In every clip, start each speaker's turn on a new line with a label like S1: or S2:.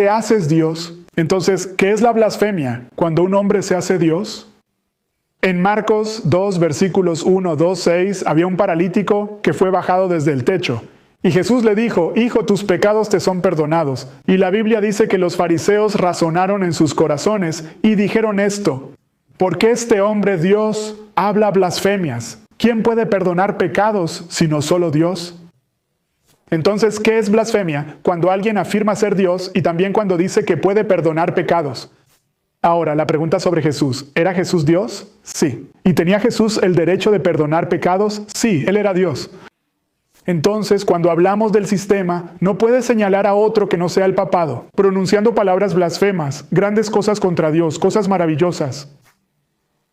S1: te haces Dios. Entonces, ¿qué es la blasfemia? Cuando un hombre se hace Dios. En Marcos 2, versículos 1, 2, 6, había un paralítico que fue bajado desde el techo. Y Jesús le dijo, hijo, tus pecados te son perdonados. Y la Biblia dice que los fariseos razonaron en sus corazones y dijeron esto: ¿por qué este hombre Dios habla blasfemias? ¿Quién puede perdonar pecados sino solo Dios? Entonces, ¿qué es blasfemia? Cuando alguien afirma ser Dios y también cuando dice que puede perdonar pecados. Ahora, la pregunta sobre Jesús. ¿Era Jesús Dios? Sí. ¿Y tenía Jesús el derecho de perdonar pecados? Sí, Él era Dios. Entonces, cuando hablamos del sistema, no puedes señalar a otro que no sea el papado, pronunciando palabras blasfemas, grandes cosas contra Dios, cosas maravillosas.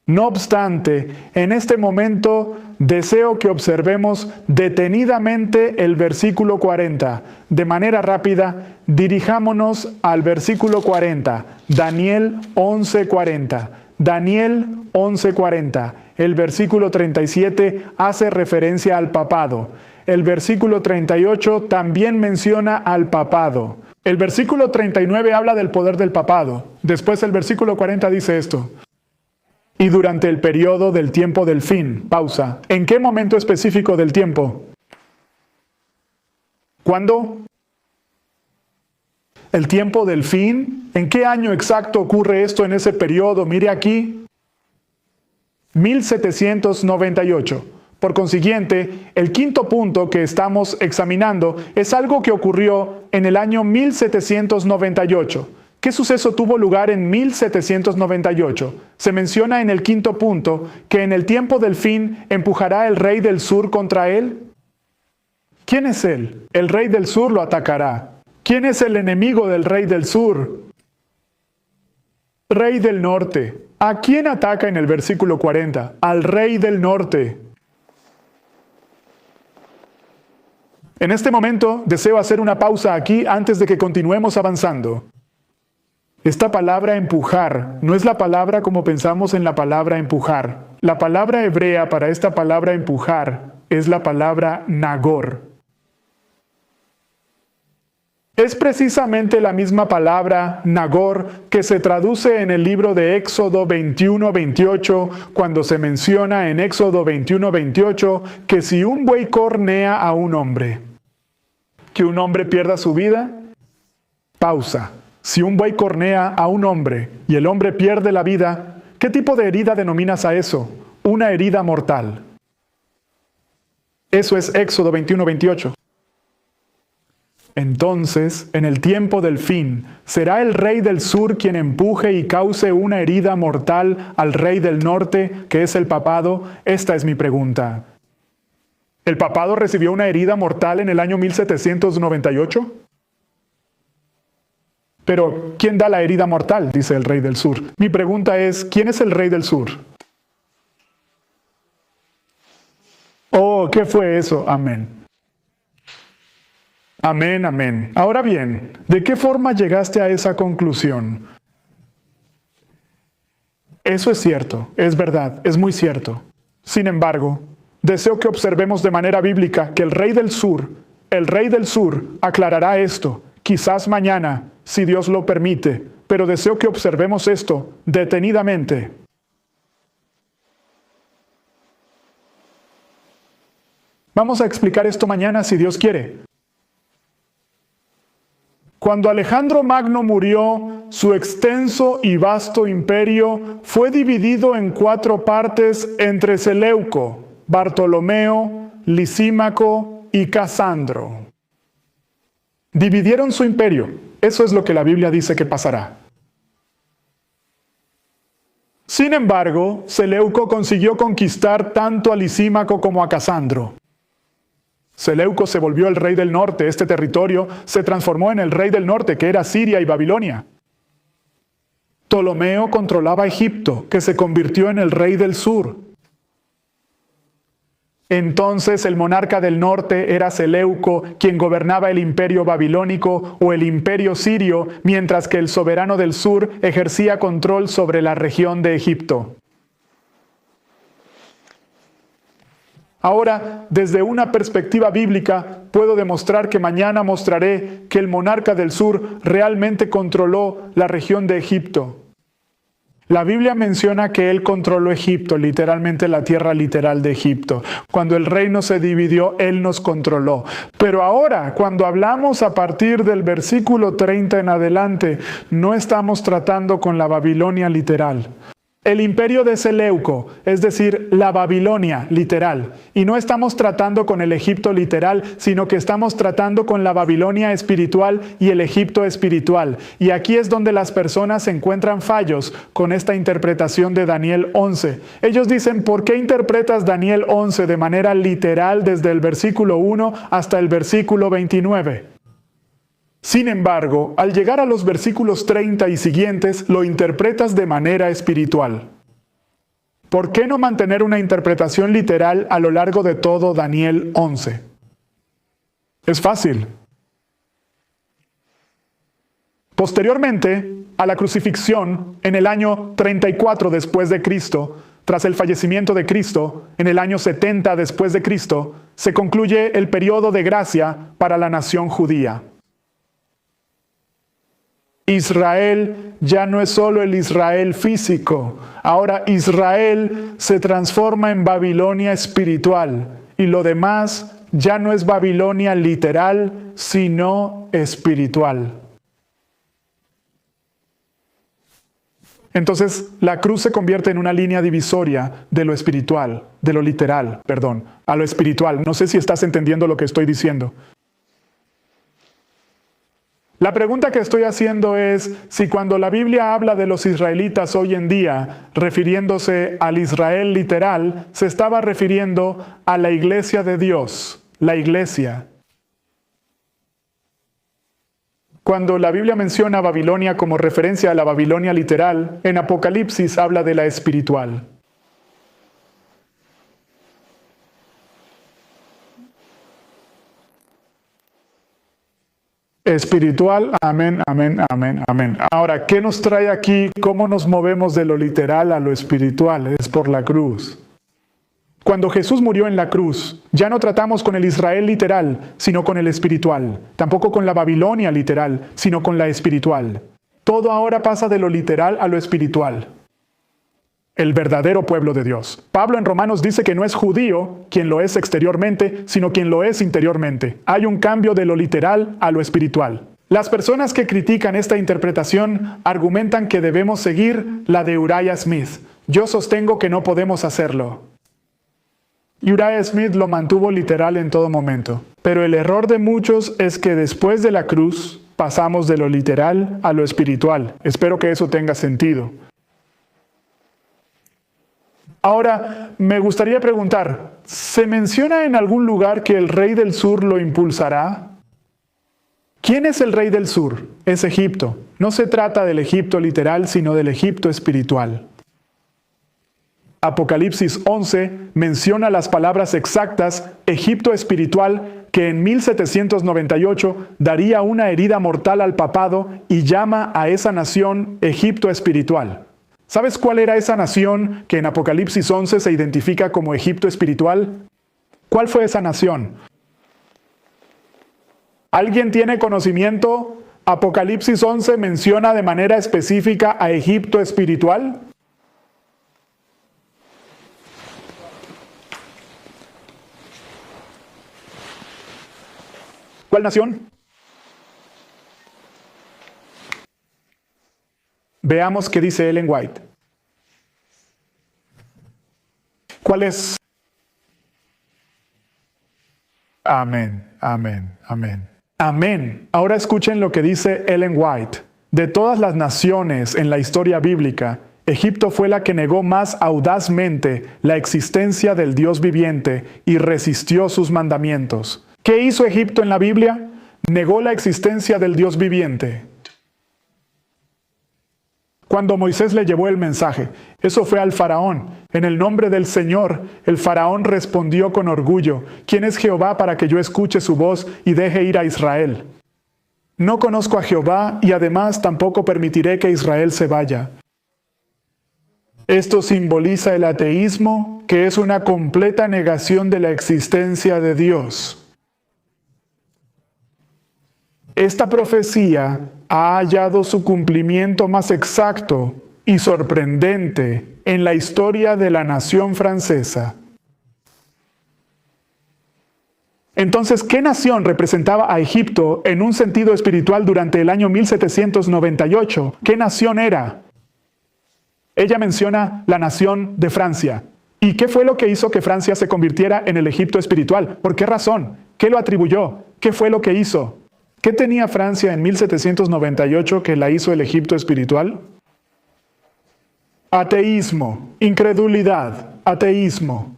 S1: No obstante, en este momento deseo que observemos detenidamente el versículo 40. De manera rápida, dirijámonos al versículo 40, Daniel 11:40. Daniel 11:40. El versículo 37 hace referencia al papado. El versículo 38 también menciona al papado. El versículo 39 habla del poder del papado. Después el versículo 40 dice esto: y durante el periodo del tiempo del fin. Pausa. ¿En qué momento específico del tiempo? ¿Cuándo? ¿El tiempo del fin? ¿En qué año exacto ocurre esto en ese periodo? Mire aquí. 1798. Por consiguiente, el quinto punto que estamos examinando es algo que ocurrió en el año 1798. ¿Qué suceso tuvo lugar en 1798? Se menciona en el quinto punto que en el tiempo del fin empujará el rey del sur contra él. ¿Quién es él? El rey del sur lo atacará. ¿Quién es el enemigo del rey del sur? Rey del norte. ¿A quién ataca en el versículo 40? Al rey del norte. En este momento deseo hacer una pausa aquí antes de que continuemos avanzando. Esta palabra empujar no es la palabra como pensamos en la palabra empujar. La palabra hebrea para esta palabra empujar es la palabra nagor. Es precisamente la misma palabra nagor que se traduce en el libro de Éxodo 21:28, cuando se menciona en Éxodo 21:28 que si un buey cornea a un hombre, que un hombre pierda su vida. Pausa. Si un buey cornea a un hombre y el hombre pierde la vida, ¿qué tipo de herida denominas a eso? Una herida mortal. Eso es Éxodo 21:28. Entonces, en el tiempo del fin, ¿será el rey del sur quien empuje y cause una herida mortal al rey del norte, que es el papado? Esta es mi pregunta. ¿El papado recibió una herida mortal en el año 1798? Pero, ¿quién da la herida mortal?, dice el rey del sur. Mi pregunta es, ¿quién es el rey del sur? Oh, ¿qué fue eso? Amén. Amén, amén. Ahora bien, ¿de qué forma llegaste a esa conclusión? Eso es cierto, es verdad, es muy cierto. Sin embargo, deseo que observemos de manera bíblica que el rey del sur aclarará esto, quizás mañana, si Dios lo permite, pero deseo que observemos esto detenidamente. Vamos a explicar esto mañana si Dios quiere. Cuando Alejandro Magno murió, su extenso y vasto imperio fue dividido en 4 partes entre Seleuco, Bartolomeo, Lisímaco y Casandro. Dividieron su imperio. Eso es lo que la Biblia dice que pasará. Sin embargo, Seleuco consiguió conquistar tanto a Lisímaco como a Casandro. Seleuco se volvió el rey del norte. Este territorio se transformó en el rey del norte, que era Siria y Babilonia. Ptolomeo controlaba Egipto, que se convirtió en el rey del sur. Entonces el monarca del norte era Seleuco, quien gobernaba el imperio babilónico o el imperio sirio, mientras que el soberano del sur ejercía control sobre la región de Egipto. Ahora, desde una perspectiva bíblica, puedo demostrar que mañana mostraré que el monarca del sur realmente controló la región de Egipto. La Biblia menciona que él controló Egipto, literalmente la tierra literal de Egipto. Cuando el reino se dividió, él nos controló. Pero ahora, cuando hablamos a partir del versículo 30 en adelante, no estamos tratando con la Babilonia literal. El imperio de Seleuco, es decir, la Babilonia literal. Y no estamos tratando con el Egipto literal, sino que estamos tratando con la Babilonia espiritual y el Egipto espiritual. Y aquí es donde las personas encuentran fallos con esta interpretación de Daniel 11. Ellos dicen, ¿por qué interpretas Daniel 11 de manera literal desde el versículo 1 hasta el versículo 29? Sin embargo, al llegar a los versículos 30 y siguientes, lo interpretas de manera espiritual. ¿Por qué no mantener una interpretación literal a lo largo de todo Daniel 11? Es fácil. Posteriormente a la crucifixión, en el año 34 después de Cristo, tras el fallecimiento de Cristo, en el año 70 después de Cristo, se concluye el periodo de gracia para la nación judía. Israel ya no es solo el Israel físico. Ahora Israel se transforma en Babilonia espiritual. Y lo demás ya no es Babilonia literal, sino espiritual. Entonces, la cruz se convierte en una línea divisoria de lo espiritual, de lo literal, perdón, a lo espiritual. No sé si estás entendiendo lo que estoy diciendo. La pregunta que estoy haciendo es si cuando la Biblia habla de los israelitas hoy en día, refiriéndose al Israel literal, se estaba refiriendo a la iglesia de Dios, la iglesia. Cuando la Biblia menciona Babilonia como referencia a la Babilonia literal, en Apocalipsis habla de la espiritual. Espiritual, amén, amén, amén, amén. Ahora, ¿qué nos trae aquí? ¿Cómo nos movemos de lo literal a lo espiritual? Es por la cruz. Cuando Jesús murió en la cruz, ya no tratamos con el Israel literal, sino con el espiritual. Tampoco con la Babilonia literal, sino con la espiritual. Todo ahora pasa de lo literal a lo espiritual. El verdadero pueblo de Dios. Pablo en Romanos dice que no es judío quien lo es exteriormente, sino quien lo es interiormente. Hay un cambio de lo literal a lo espiritual. Las personas que critican esta interpretación argumentan que debemos seguir la de Uriah Smith. Yo sostengo que no podemos hacerlo. Uriah Smith lo mantuvo literal en todo momento. Pero el error de muchos es que después de la cruz pasamos de lo literal a lo espiritual. Espero que eso tenga sentido. Ahora, me gustaría preguntar, ¿se menciona en algún lugar que el rey del sur lo impulsará? ¿Quién es el rey del sur? Es Egipto. No se trata del Egipto literal, sino del Egipto espiritual. Apocalipsis 11 menciona las palabras exactas Egipto espiritual que en 1798 daría una herida mortal al papado y llama a esa nación Egipto espiritual. ¿Sabes cuál era esa nación que en Apocalipsis 11 se identifica como Egipto espiritual? ¿Cuál fue esa nación? ¿Alguien tiene conocimiento? Apocalipsis 11 menciona de manera específica a Egipto espiritual. ¿Cuál nación? Veamos qué dice Ellen White. ¿Cuál es? Amén, amén, amén. Amén. Ahora escuchen lo que dice Ellen White. De todas las naciones en la historia bíblica, Egipto fue la que negó más audazmente la existencia del Dios viviente y resistió sus mandamientos. ¿Qué hizo Egipto en la Biblia? Negó la existencia del Dios viviente. Cuando Moisés le llevó el mensaje, eso fue al faraón. En el nombre del Señor, el faraón respondió con orgullo: ¿Quién es Jehová para que yo escuche su voz y deje ir a Israel? No conozco a Jehová y además tampoco permitiré que Israel se vaya. Esto simboliza el ateísmo, que es una completa negación de la existencia de Dios. Esta profecía ha hallado su cumplimiento más exacto y sorprendente en la historia de la nación francesa. Entonces, ¿qué nación representaba a Egipto en un sentido espiritual durante el año 1798? ¿Qué nación era? Ella menciona la nación de Francia. ¿Y qué fue lo que hizo que Francia se convirtiera en el Egipto espiritual? ¿Por qué razón? ¿Qué lo atribuyó? ¿Qué fue lo que hizo? ¿Qué tenía Francia en 1798 que la hizo el Egipto espiritual? Ateísmo, incredulidad, ateísmo.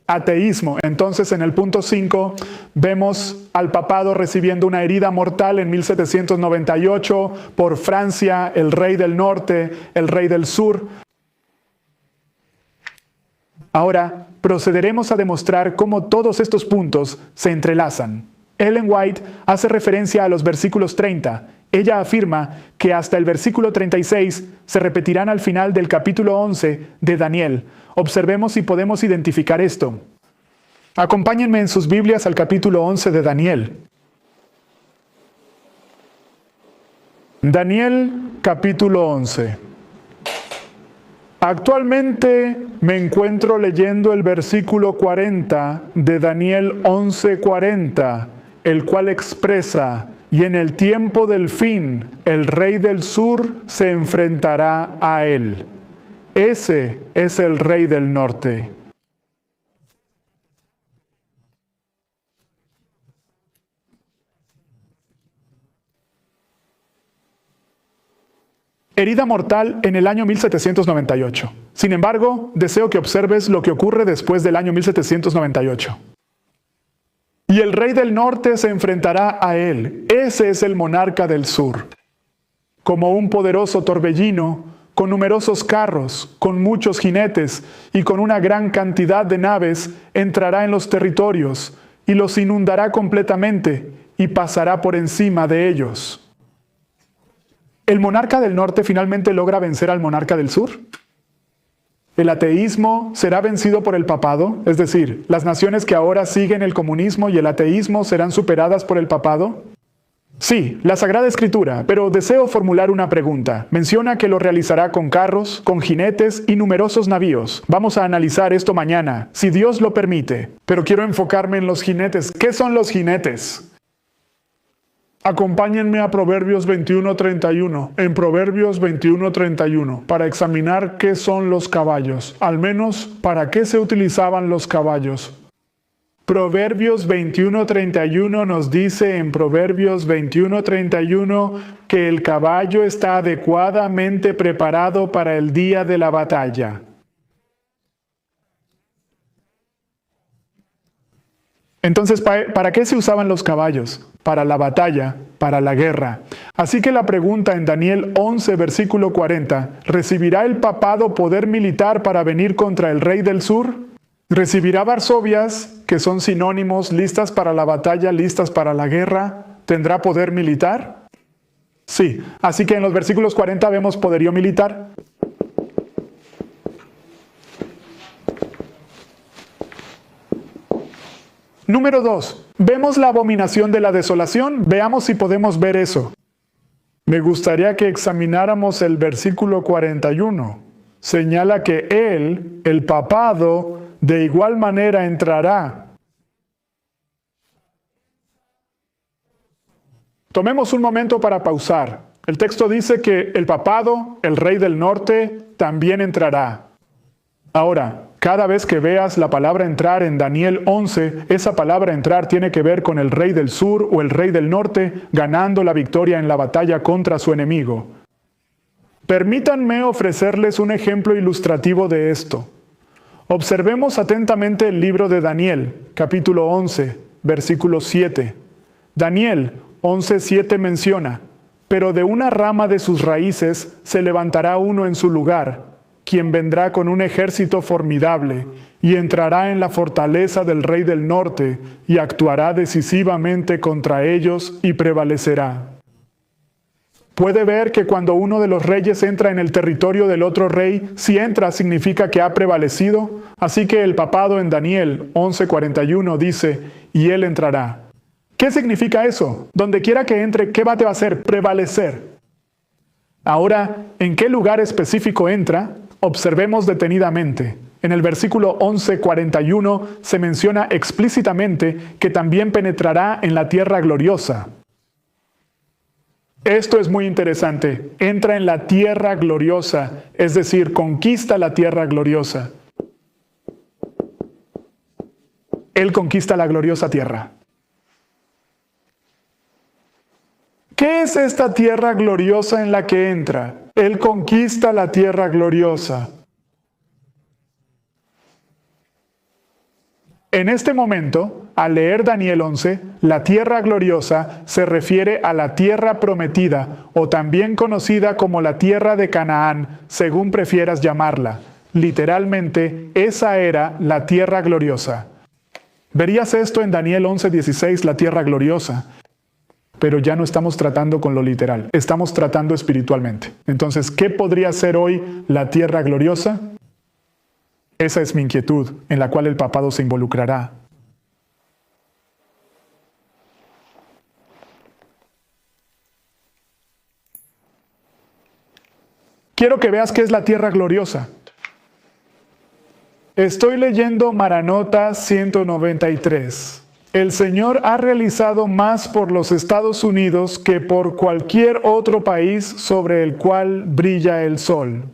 S1: Ateísmo. Entonces, en el punto 5, vemos al papado recibiendo una herida mortal en 1798 por Francia, el rey del norte, el rey del sur. Ahora, procederemos a demostrar cómo todos estos puntos se entrelazan. Ellen White hace referencia a los versículos 30. Ella afirma que hasta el versículo 36 se repetirán al final del capítulo 11 de Daniel. Observemos si podemos identificar esto. Acompáñenme en sus Biblias al capítulo 11 de Daniel. Daniel, capítulo 11. Actualmente me encuentro leyendo el versículo 40 de Daniel 11:40, el cual expresa: y en el tiempo del fin, el rey del sur se enfrentará a él. Ese es el rey del norte. Herida mortal en el año 1798. Sin embargo, deseo que observes lo que ocurre después del año 1798. Y el rey del norte se enfrentará a él. Ese es el monarca del sur. Como un poderoso torbellino, con numerosos carros, con muchos jinetes y con una gran cantidad de naves, entrará en los territorios y los inundará completamente y pasará por encima de ellos. ¿El monarca del norte finalmente logra vencer al monarca del sur? ¿El ateísmo será vencido por el papado? Es decir, ¿las naciones que ahora siguen el comunismo y el ateísmo serán superadas por el papado? Sí, la Sagrada Escritura, pero deseo formular una pregunta. Menciona que lo realizará con carros, con jinetes y numerosos navíos. Vamos a analizar esto mañana, si Dios lo permite. Pero quiero enfocarme en los jinetes. ¿Qué son los jinetes? Acompáñenme a Proverbios 21:31, en Proverbios 21:31, para examinar qué son los caballos, al menos para qué se utilizaban los caballos. Proverbios 21:31 nos dice en Proverbios 21:31 que el caballo está adecuadamente preparado para el día de la batalla. Entonces, ¿para qué se usaban los caballos? Para la batalla, para la guerra. Así que la pregunta en Daniel 11, versículo 40, ¿recibirá el papado poder militar para venir contra el rey del sur? ¿Recibirá Varsovias, que son sinónimos, listas para la batalla, listas para la guerra? ¿Tendrá poder militar? Sí, así que en los versículos 40 vemos poderío militar. Número 2. ¿Vemos la abominación de la desolación? Veamos si podemos ver eso. Me gustaría que examináramos el versículo 41. Señala que él, el papado, de igual manera entrará. Tomemos un momento para pausar. El texto dice que el papado, el rey del norte, también entrará. Ahora, cada vez que veas la palabra entrar en Daniel 11, esa palabra entrar tiene que ver con el rey del sur o el rey del norte ganando la victoria en la batalla contra su enemigo. Permítanme ofrecerles un ejemplo ilustrativo de esto. Observemos atentamente el libro de Daniel, capítulo 11, versículo 7. Daniel 11:7 menciona: pero de una rama de sus raíces se levantará uno en su lugar, quien vendrá con un ejército formidable y entrará en la fortaleza del rey del norte y actuará decisivamente contra ellos y prevalecerá. Puede ver que cuando uno de los reyes entra en el territorio del otro rey, si entra significa que ha prevalecido. Así que el papado en Daniel 11:41 dice, y él entrará. ¿Qué significa eso? Donde quiera que entre, ¿qué va a hacer? Prevalecer. Ahora, ¿en qué lugar específico entra? Observemos detenidamente. En el versículo 11:41 se menciona explícitamente que también penetrará en la tierra gloriosa. Esto es muy interesante. Entra en la tierra gloriosa, es decir, conquista la tierra gloriosa. Él conquista la gloriosa tierra. ¿Qué es esta tierra gloriosa en la que entra? Él conquista la tierra gloriosa. En este momento, al leer Daniel 11, la tierra gloriosa se refiere a la tierra prometida, o también conocida como la tierra de Canaán, según prefieras llamarla. Literalmente, esa era la tierra gloriosa. Verías esto en Daniel 11:16, la tierra gloriosa. Pero ya no estamos tratando con lo literal, estamos tratando espiritualmente. Entonces, ¿qué podría ser hoy la tierra gloriosa? Esa es mi inquietud, en la cual el papado se involucrará. Quiero que veas qué es la tierra gloriosa. Estoy leyendo Maranata 193. El Señor ha realizado más por los Estados Unidos que por cualquier otro país sobre el cual brilla el sol.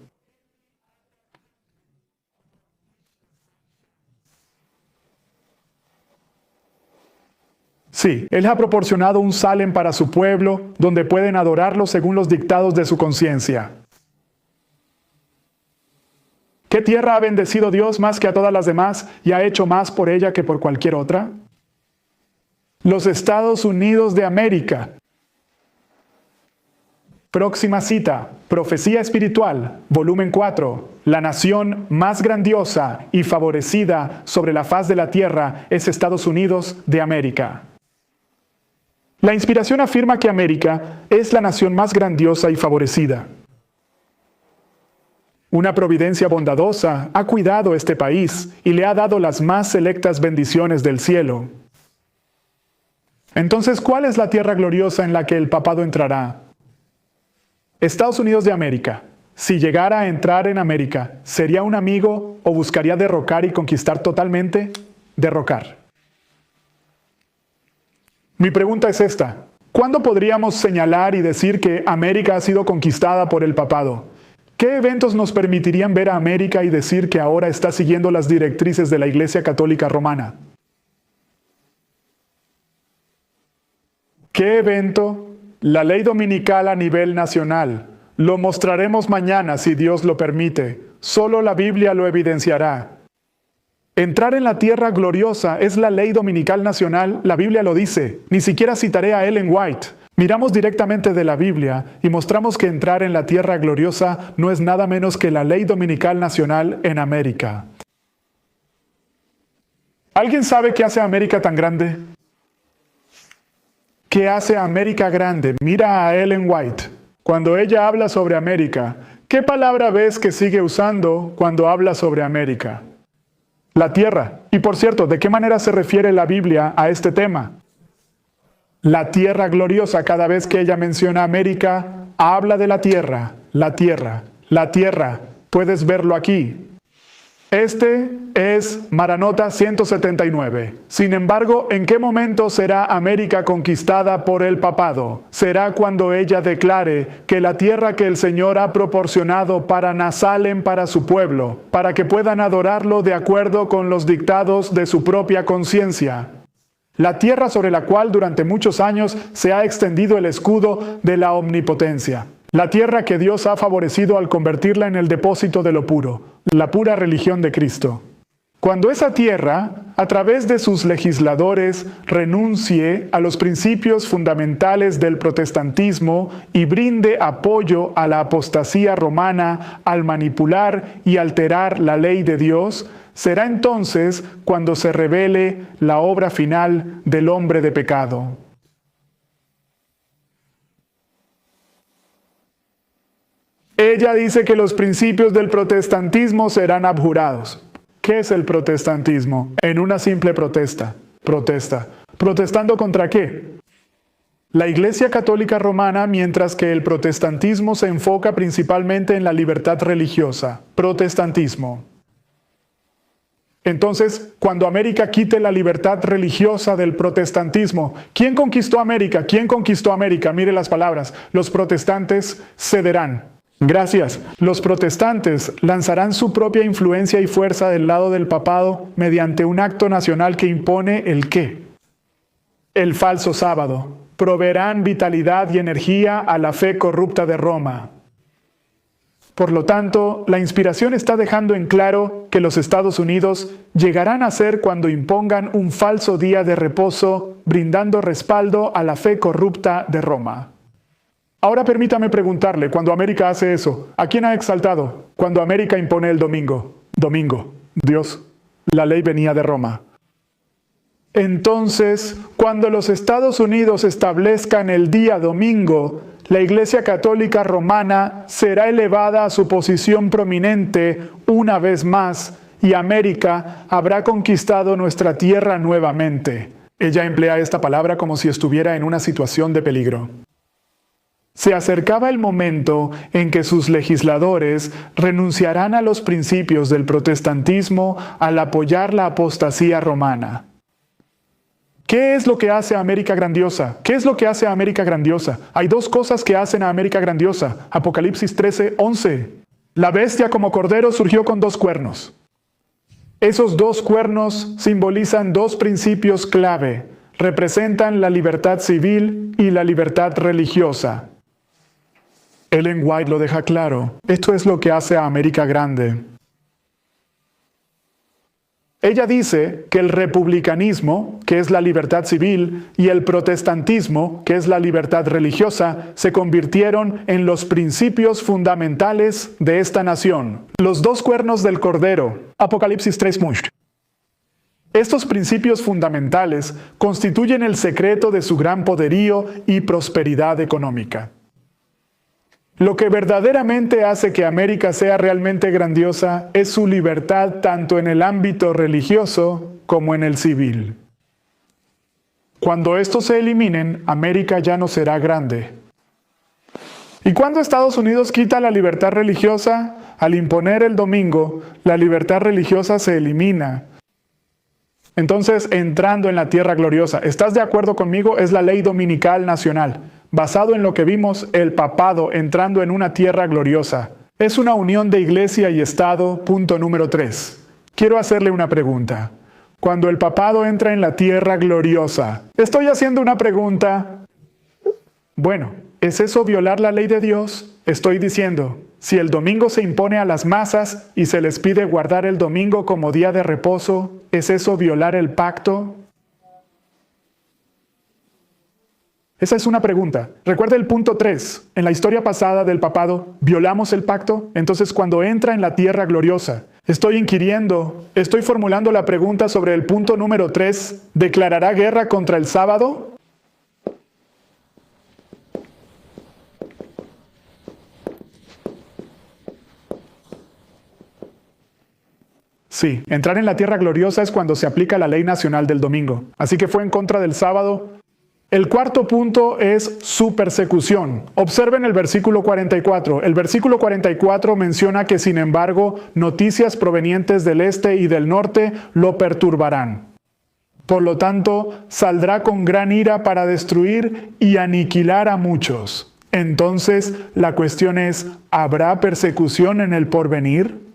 S1: Sí, Él ha proporcionado un Salem para su pueblo, donde pueden adorarlo según los dictados de su conciencia. ¿Qué tierra ha bendecido Dios más que a todas las demás y ha hecho más por ella que por cualquier otra? Los Estados Unidos de América. Próxima cita, Profecía Espiritual, volumen 4. La nación más grandiosa y favorecida sobre la faz de la tierra es Estados Unidos de América. La inspiración afirma que América es la nación más grandiosa y favorecida. Una providencia bondadosa ha cuidado este país y le ha dado las más selectas bendiciones del cielo. Entonces, ¿cuál es la tierra gloriosa en la que el papado entrará? Estados Unidos de América. Si llegara a entrar en América, ¿sería un amigo o buscaría derrocar y conquistar totalmente? Derrocar. Mi pregunta es esta. ¿Cuándo podríamos señalar y decir que América ha sido conquistada por el papado? ¿Qué eventos nos permitirían ver a América y decir que ahora está siguiendo las directrices de la Iglesia Católica Romana? ¿Qué evento? La ley dominical a nivel nacional. Lo mostraremos mañana si Dios lo permite. Solo la Biblia lo evidenciará. Entrar en la tierra gloriosa es la ley dominical nacional, la Biblia lo dice. Ni siquiera citaré a Ellen White. Miramos directamente de la Biblia y mostramos que entrar en la tierra gloriosa no es nada menos que la ley dominical nacional en América. ¿Alguien sabe qué hace a América tan grande? ¿Qué hace a América grande? Mira a Ellen White. Cuando ella habla sobre América, ¿qué palabra ves que sigue usando cuando habla sobre América? La tierra. Y por cierto, ¿de qué manera se refiere la Biblia a este tema? La tierra gloriosa. Cada vez que ella menciona América, habla de la tierra, la tierra, la tierra. Puedes verlo aquí. Este es Maranata 179. Sin embargo, ¿en qué momento será América conquistada por el papado? Será cuando ella declare que la tierra que el Señor ha proporcionado para Nazalem para su pueblo, para que puedan adorarlo de acuerdo con los dictados de su propia conciencia. La tierra sobre la cual durante muchos años se ha extendido el escudo de la omnipotencia. La tierra que Dios ha favorecido al convertirla en el depósito de lo puro, la pura religión de Cristo. Cuando esa tierra, a través de sus legisladores, renuncie a los principios fundamentales del protestantismo y brinde apoyo a la apostasía romana al manipular y alterar la ley de Dios, será entonces cuando se revele la obra final del hombre de pecado. Ella dice que los principios del protestantismo serán abjurados. ¿Qué es el protestantismo? En una simple protesta. ¿Protestando contra qué? La Iglesia Católica Romana, mientras que el protestantismo se enfoca principalmente en la libertad religiosa. Protestantismo. Entonces, cuando América quite la libertad religiosa del protestantismo, ¿quién conquistó América? ¿Quién conquistó América? Mire las palabras. Los protestantes cederán. Gracias. Los protestantes lanzarán su propia influencia y fuerza del lado del papado mediante un acto nacional que impone ¿el qué? El falso sábado. Proveerán vitalidad y energía a la fe corrupta de Roma. Por lo tanto, la inspiración está dejando en claro que los Estados Unidos llegarán a ser cuando impongan un falso día de reposo, brindando respaldo a la fe corrupta de Roma. Ahora permítame preguntarle, cuando América hace eso, ¿a quién ha exaltado? Cuando América impone el domingo. Domingo. Dios. La ley venía de Roma. Entonces, cuando los Estados Unidos establezcan el día domingo, la Iglesia Católica Romana será elevada a su posición prominente una vez más y América habrá conquistado nuestra tierra nuevamente. Ella emplea esta palabra como si estuviera en una situación de peligro. Se acercaba el momento en que sus legisladores renunciarán a los principios del protestantismo al apoyar la apostasía romana. ¿Qué es lo que hace a América grandiosa? ¿Qué es lo que hace a América grandiosa? Hay dos cosas que hacen a América grandiosa. Apocalipsis 13:11. La bestia como cordero surgió con 2 cuernos. Esos 2 cuernos simbolizan 2 principios clave. Representan la libertad civil y la libertad religiosa. Ellen White lo deja claro. Esto es lo que hace a América grande. Ella dice que el republicanismo, que es la libertad civil, y el protestantismo, que es la libertad religiosa, se convirtieron en los principios fundamentales de esta nación. Los 2 cuernos del cordero. Apocalipsis 3. Estos principios fundamentales constituyen el secreto de su gran poderío y prosperidad económica. Lo que verdaderamente hace que América sea realmente grandiosa es su libertad tanto en el ámbito religioso como en el civil. Cuando estos se eliminen, América ya no será grande. ¿Y cuando Estados Unidos quita la libertad religiosa? Al imponer el domingo, la libertad religiosa se elimina. Entonces, entrando en la tierra gloriosa, ¿estás de acuerdo conmigo? Es la ley dominical nacional. Basado en lo que vimos, el papado entrando en una tierra gloriosa. Es una unión de iglesia y Estado, punto número 3. Quiero hacerle una pregunta. Cuando el papado entra en la tierra gloriosa, ¿estoy haciendo una pregunta? Bueno, ¿es eso violar la ley de Dios? Estoy diciendo, si el domingo se impone a las masas y se les pide guardar el domingo como día de reposo, ¿es eso violar el pacto? Esa es una pregunta. Recuerda el punto 3. En la historia pasada del papado, ¿violamos el pacto? Entonces, cuando entra en la tierra gloriosa, estoy formulando la pregunta sobre el punto número 3. ¿Declarará guerra contra el sábado? Sí, entrar en la tierra gloriosa es cuando se aplica la ley nacional del domingo. Así que fue en contra del sábado. El cuarto punto es su persecución. Observen el versículo 44. El versículo 44 menciona que, sin embargo, noticias provenientes del este y del norte lo perturbarán. Por lo tanto, saldrá con gran ira para destruir y aniquilar a muchos. Entonces, la cuestión es, ¿habrá persecución en el porvenir?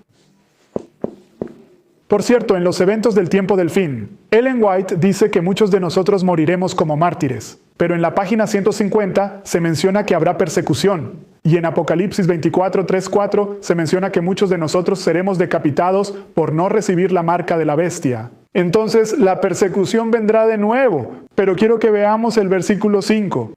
S1: Por cierto, en los eventos del tiempo del fin, Ellen White dice que muchos de nosotros moriremos como mártires, pero en la página 150 se menciona que habrá persecución, y en Apocalipsis 24, 3, 4 se menciona que muchos de nosotros seremos decapitados por no recibir la marca de la bestia. Entonces, la persecución vendrá de nuevo, pero quiero que veamos el versículo 45.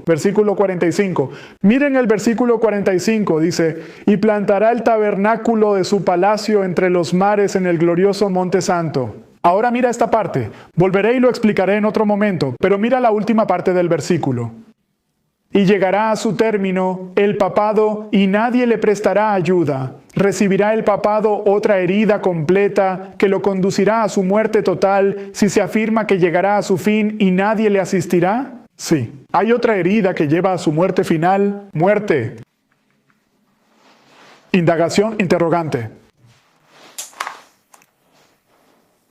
S1: Versículo 45. Miren el versículo 45, dice, y plantará el tabernáculo de su palacio entre los mares en el glorioso monte santo. Ahora mira esta parte. Volveré y lo explicaré en otro momento, pero mira la última parte del versículo. Y llegará a su término el papado y nadie le prestará ayuda. ¿Recibirá el papado otra herida completa que lo conducirá a su muerte total si se afirma que llegará a su fin y nadie le asistirá? Sí. Hay otra herida que lleva a su muerte final. Muerte. Indagación interrogante.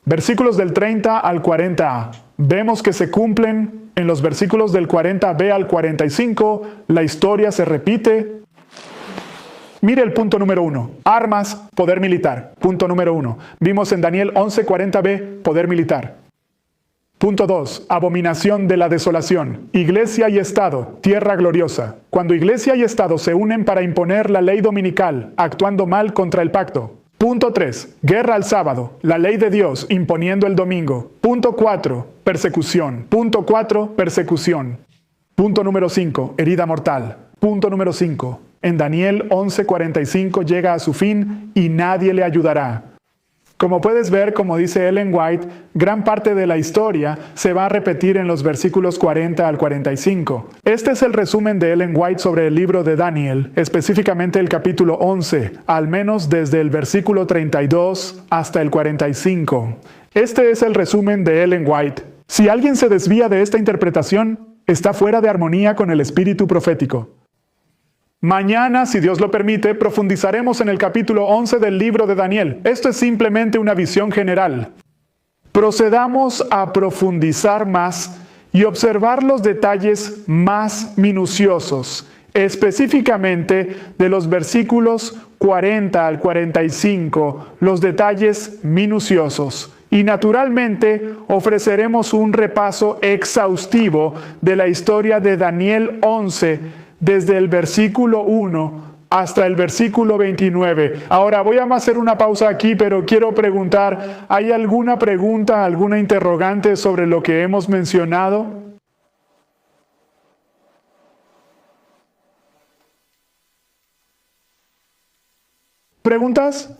S1: Versículos del 30 al 40a. Vemos que se cumplen en los versículos del 40b al 45. La historia se repite. Mire el punto número 1. Armas, poder militar. Punto número 1. Vimos en Daniel 11:40b, poder militar. Punto 2. Abominación de la desolación. Iglesia y Estado, tierra gloriosa. Cuando Iglesia y Estado se unen para imponer la ley dominical, actuando mal contra el pacto. Punto 3. Guerra al sábado. La ley de Dios imponiendo el domingo. Punto 4. Persecución. Punto 4. Persecución. Punto número 5. Herida mortal. Punto número 5. En Daniel 11:45 llega a su fin y nadie le ayudará. Como puedes ver, como dice Ellen White, gran parte de la historia se va a repetir en los versículos 40 al 45. Este es el resumen de Ellen White sobre el libro de Daniel, específicamente el capítulo 11, al menos desde el versículo 32 hasta el 45. Este es el resumen de Ellen White. Si alguien se desvía de esta interpretación, está fuera de armonía con el espíritu profético. Mañana, si Dios lo permite, profundizaremos en el capítulo 11 del libro de Daniel. Esto es simplemente una visión general. Procedamos a profundizar más y observar los detalles más minuciosos, específicamente de los versículos 40 al 45, los detalles minuciosos. Y naturalmente ofreceremos un repaso exhaustivo de la historia de Daniel 11, desde el versículo 1 hasta el versículo 29. Ahora voy a hacer una pausa aquí, pero quiero preguntar, ¿hay alguna pregunta, alguna interrogante sobre lo que hemos mencionado? ¿Preguntas?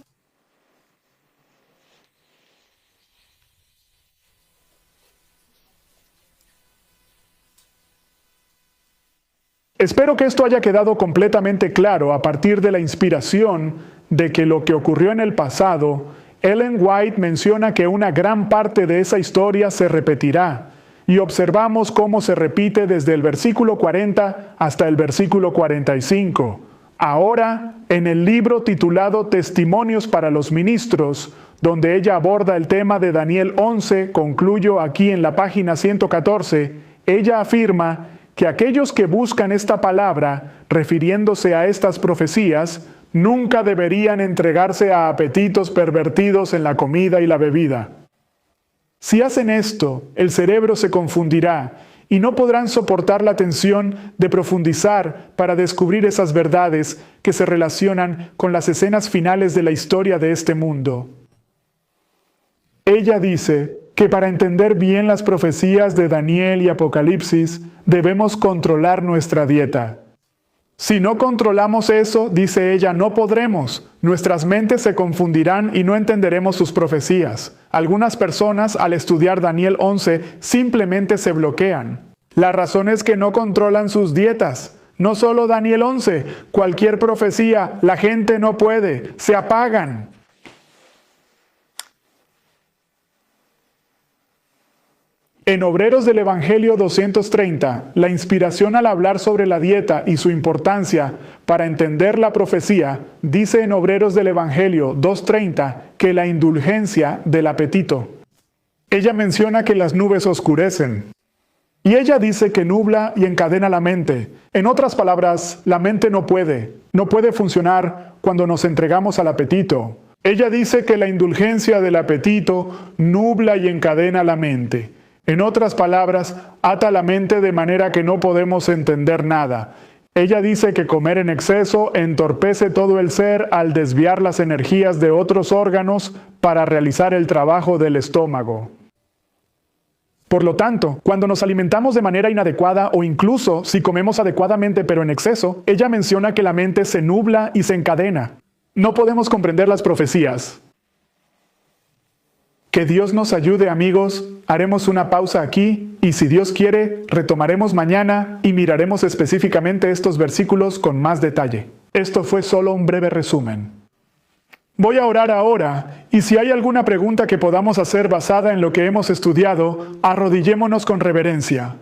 S1: Espero que esto haya quedado completamente claro a partir de la inspiración de que lo que ocurrió en el pasado, Ellen White menciona que una gran parte de esa historia se repetirá, y observamos cómo se repite desde el versículo 40 hasta el versículo 45. Ahora, en el libro titulado Testimonios para los Ministros, donde ella aborda el tema de Daniel 11, concluyo aquí en la página 114, ella afirma que aquellos que buscan esta palabra, refiriéndose a estas profecías, nunca deberían entregarse a apetitos pervertidos en la comida y la bebida. Si hacen esto, el cerebro se confundirá y no podrán soportar la tensión de profundizar para descubrir esas verdades que se relacionan con las escenas finales de la historia de este mundo. Ella dice que para entender bien las profecías de Daniel y Apocalipsis, debemos controlar nuestra dieta. Si no controlamos eso, dice ella, no podremos. Nuestras mentes se confundirán y no entenderemos sus profecías. Algunas personas, al estudiar Daniel 11, simplemente se bloquean. La razón es que no controlan sus dietas. No solo Daniel 11, cualquier profecía, la gente no puede, se apagan. En Obreros del Evangelio 230, la inspiración al hablar sobre la dieta y su importancia para entender la profecía, dice en Obreros del Evangelio 230 que la indulgencia del apetito. Ella menciona que las nubes oscurecen. Y ella dice que nubla y encadena la mente. En otras palabras, la mente no puede funcionar cuando nos entregamos al apetito. Ella dice que la indulgencia del apetito nubla y encadena la mente. En otras palabras, ata la mente de manera que no podemos entender nada. Ella dice que comer en exceso entorpece todo el ser al desviar las energías de otros órganos para realizar el trabajo del estómago. Por lo tanto, cuando nos alimentamos de manera inadecuada o incluso si comemos adecuadamente pero en exceso, ella menciona que la mente se nubla y se encadena. No podemos comprender las profecías. Que Dios nos ayude, amigos. Haremos una pausa aquí y si Dios quiere, retomaremos mañana y miraremos específicamente estos versículos con más detalle. Esto fue solo un breve resumen. Voy a orar ahora y si hay alguna pregunta que podamos hacer basada en lo que hemos estudiado, arrodillémonos con reverencia.